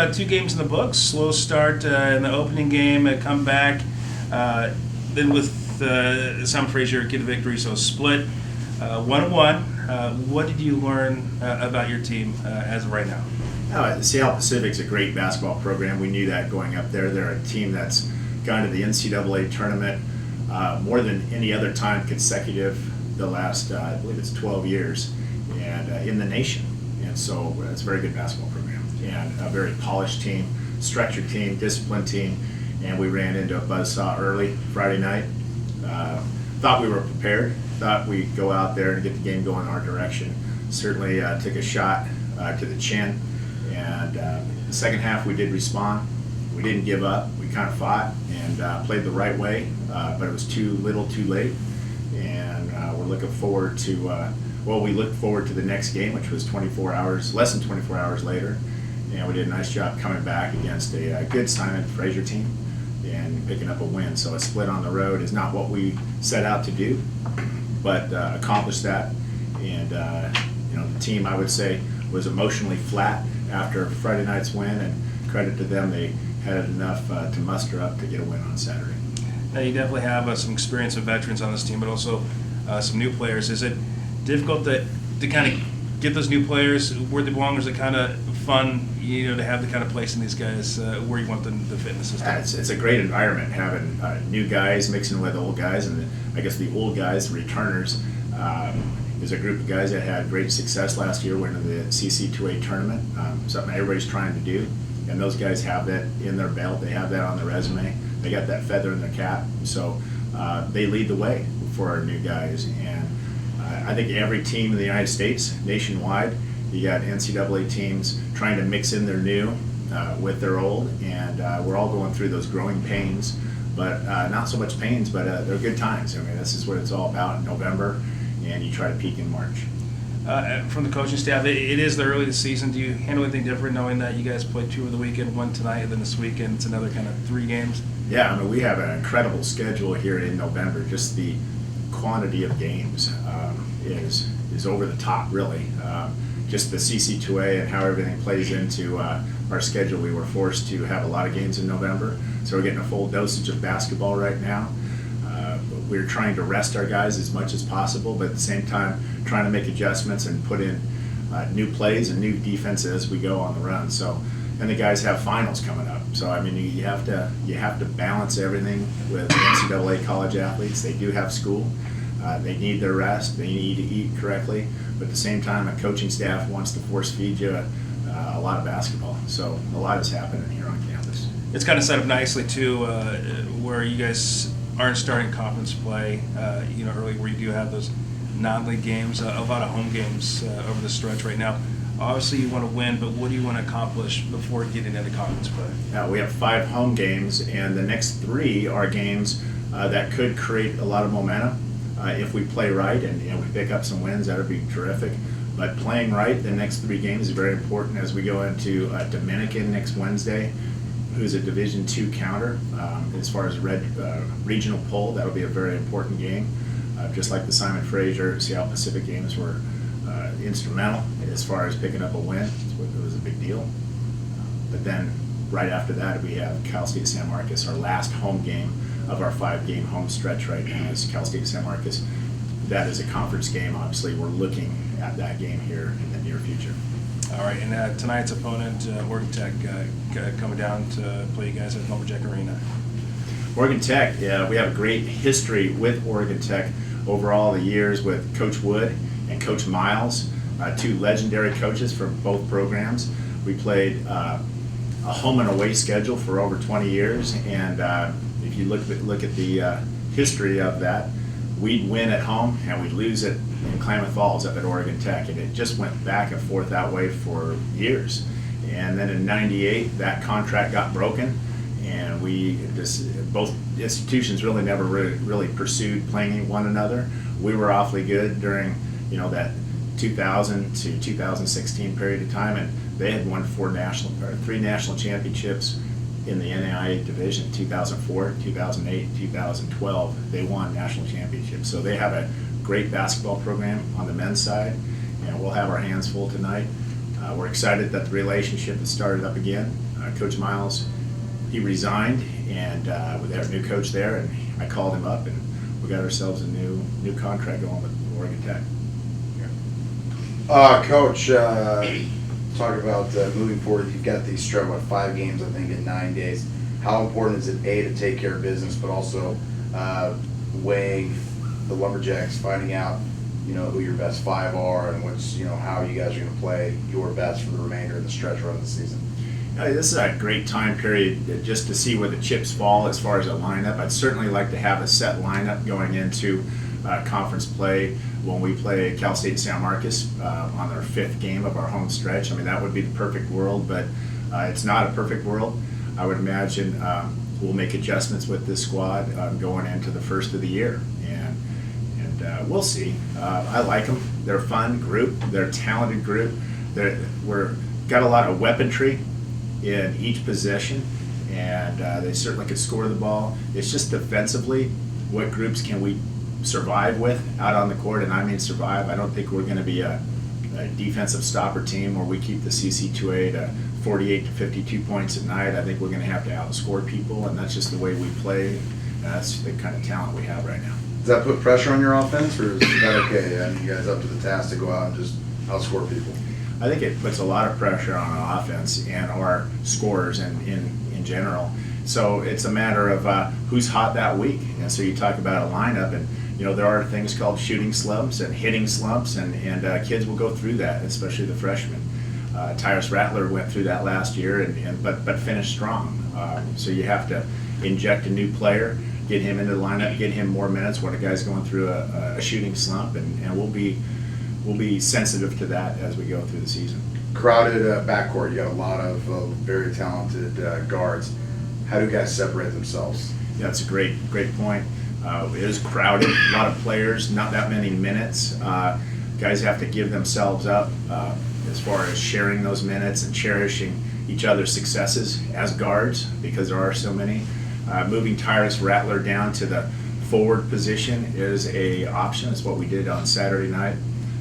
Two games in the books. Slow start in the opening game, a comeback. Then with Simon Fraser get the victory, so split 1-1. What did you learn about your team as of right now? Seattle Pacific's a great basketball program. We knew that going up there. They're a team that's gone to the NCAA tournament more than any other time consecutive the last, I believe it's 12 years, and in the nation. And so it's a very good basketball program and a very polished team, structured team, disciplined team. And we ran into a buzzsaw early Friday night. Thought we were prepared, thought we'd go out there and get the game going our direction. Certainly took a shot to the chin. And the second half we did respond. We didn't give up. We kind of fought and played the right way, but it was too little too late. And we're looking forward to, we looked forward to the next game, which was less than 24 hours later. And we did a nice job coming back against a good Simon Fraser team and picking up a win. So a split on the road is not what we set out to do, but accomplished that. And the team, I would say, was emotionally flat after Friday night's win, and credit to them, they had enough to muster up to get a win on Saturday. Now you definitely have some experience with veterans on this team, but also some new players. Is it difficult to kind of get those new players where they belong? Or is it kind of fun, to have the kind of placing these guys where you want them to fit in the system? Yeah, it's a great environment having new guys mixing with old guys, and I guess the old guys, the returners, is a group of guys that had great success last year, went to the CC2A tournament, something everybody's trying to do, and those guys have that in their belt, they have that on their resume, they got that feather in their cap, so they lead the way for our new guys. And I think every team in the United States, nationwide, you got NCAA teams trying to mix in their new with their old, and we're all going through those growing pains, but not so much pains, but they're good times. I mean, this is what it's all about in November, and you try to peak in March. From the coaching staff, it is the early of the season. Do you handle anything different knowing that you guys played two over the weekend, one tonight, and then this weekend it's another kind of 3 games? Yeah, I mean, we have an incredible schedule here in November. Just the quantity of games is over the top, really. Just the CC2A and how everything plays into our schedule. We were forced to have a lot of games in November, so we're getting a full dosage of basketball right now. We're trying to rest our guys as much as possible, but at the same time trying to make adjustments and put in new plays and new defense as we go on the run. So, and the guys have finals coming up. So I mean, you have to balance everything with NCAA college athletes. They do have school. They need their rest. They need to eat correctly. But at the same time, a coaching staff wants to force feed you a lot of basketball. So a lot is happening here on campus. It's kind of set up nicely too, where you guys aren't starting conference play, early, where you do have those non-league games, a lot of home games over the stretch right now. Obviously, you want to win, but what do you want to accomplish before getting into conference play? We have 5 home games, and the next 3 are games that could create a lot of momentum. If we play right and we pick up some wins, that would be terrific. But playing right, the next 3 games is very important as we go into Dominican next Wednesday, who's a Division II counter. As far as regional poll, that'll be a very important game. Just like the Simon Fraser Seattle Pacific games were instrumental as far as picking up a win. It was a big deal. But then right after that, we have Cal State San Marcos, our last home game of our 5-game home stretch right now is Cal State San Marcos. That is a conference game. Obviously, we're looking at that game here in the near future. All right, and tonight's opponent, Oregon Tech, coming down to play you guys at Lumberjack Arena. Oregon Tech, yeah, we have a great history with Oregon Tech over all the years with Coach Wood and Coach Miles, 2 legendary coaches from both programs. We played a home and away schedule for over 20 years, and if you look at the history of that, we'd win at home and we'd lose it in Klamath Falls up at Oregon Tech, and it just went back and forth that way for years. And then in '98, that contract got broken, and both institutions really never really pursued playing one another. We were awfully good during that 2000 to 2016 period of time, and they had won 3 national championships in the NAIA division, 2004, 2008, 2012. They won national championships. So they have a great basketball program on the men's side, and we'll have our hands full tonight. We're excited that the relationship has started up again. Coach Miles, he resigned, and we had a new coach there, and I called him up, and we got ourselves a new contract going with Oregon Tech. Coach, talk about moving forward. You've got these 5 games, I think, in 9 days. How important is it, A, to take care of business, but also weighing the Lumberjacks, finding out, who your best 5 are and what's, how you guys are going to play your best for the remainder of the stretch run of the season? This is a great time period just to see where the chips fall as far as a lineup. I'd certainly like to have a set lineup going into conference play when we play Cal State San Marcos on our 5th game of our home stretch. I mean, that would be the perfect world, but it's not a perfect world. I would imagine we'll make adjustments with this squad going into the first of the year, and we'll see. I like them. They're a fun group. They're a talented group. We're got a lot of weaponry in each possession, and they certainly could score the ball. It's just defensively, what groups can we survive with out on the court? And I mean survive. I don't think we're going to be a defensive stopper team where we keep the CC2A to 48 to 52 points a night. I think we're going to have to outscore people, and that's just the way we play. And that's the kind of talent we have right now. Does that put pressure on your offense, or is that okay? I mean, you guys up to the task to go out and just outscore people? I think it puts a lot of pressure on our offense and our scorers in general. So it's a matter of who's hot that week. And so you talk about a lineup, and there are things called shooting slumps and hitting slumps, and kids will go through that, especially the freshmen. Tyrus Rattler went through that last year, but finished strong. So you have to inject a new player, get him into the lineup, get him more minutes when a guy's going through a shooting slump, and we'll be sensitive to that as we go through the season. Crowded backcourt. You got a lot of very talented guards. How do guys separate themselves? Yeah, that's a great point. It is crowded, a lot of players, not that many minutes. Guys have to give themselves up as far as sharing those minutes and cherishing each other's successes as guards, because there are so many. Moving Tyrus Rattler down to the forward position is a option. It's what we did on Saturday night.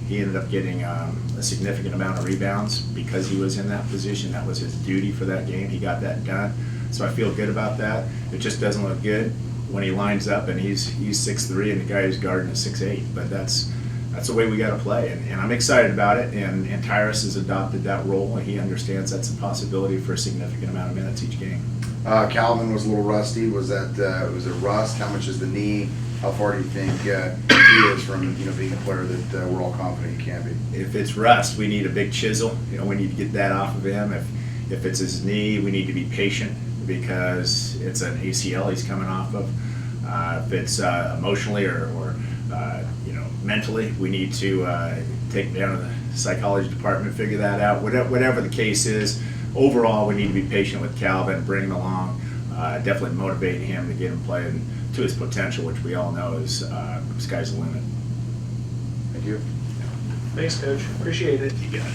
He ended up getting a significant amount of rebounds because he was in that position. That was his duty for that game. He got that done. So I feel good about that. It just doesn't look good when he lines up and he's 6'3" and the guy who's guarding is 6'8". But that's the way we got to play, and I'm excited about it. And Tyrus has adopted that role, and he understands that's a possibility for a significant amount of minutes each game. Calvin was a little rusty. Was it rust? How much is the knee? How far do you think he is from being a player that we're all confident he can be? If it's rust, we need a big chisel. We need to get that off of him. If it's his knee, we need to be patient because it's an ACL he's coming off of. If it's emotionally or mentally, we need to take him down to the psychology department, figure that out. Whatever the case is, overall, we need to be patient with Calvin, bring him along, definitely motivate him to get him playing to his potential, which we all know is sky's the limit. Thank you. Thanks, Coach. Appreciate it. You got it.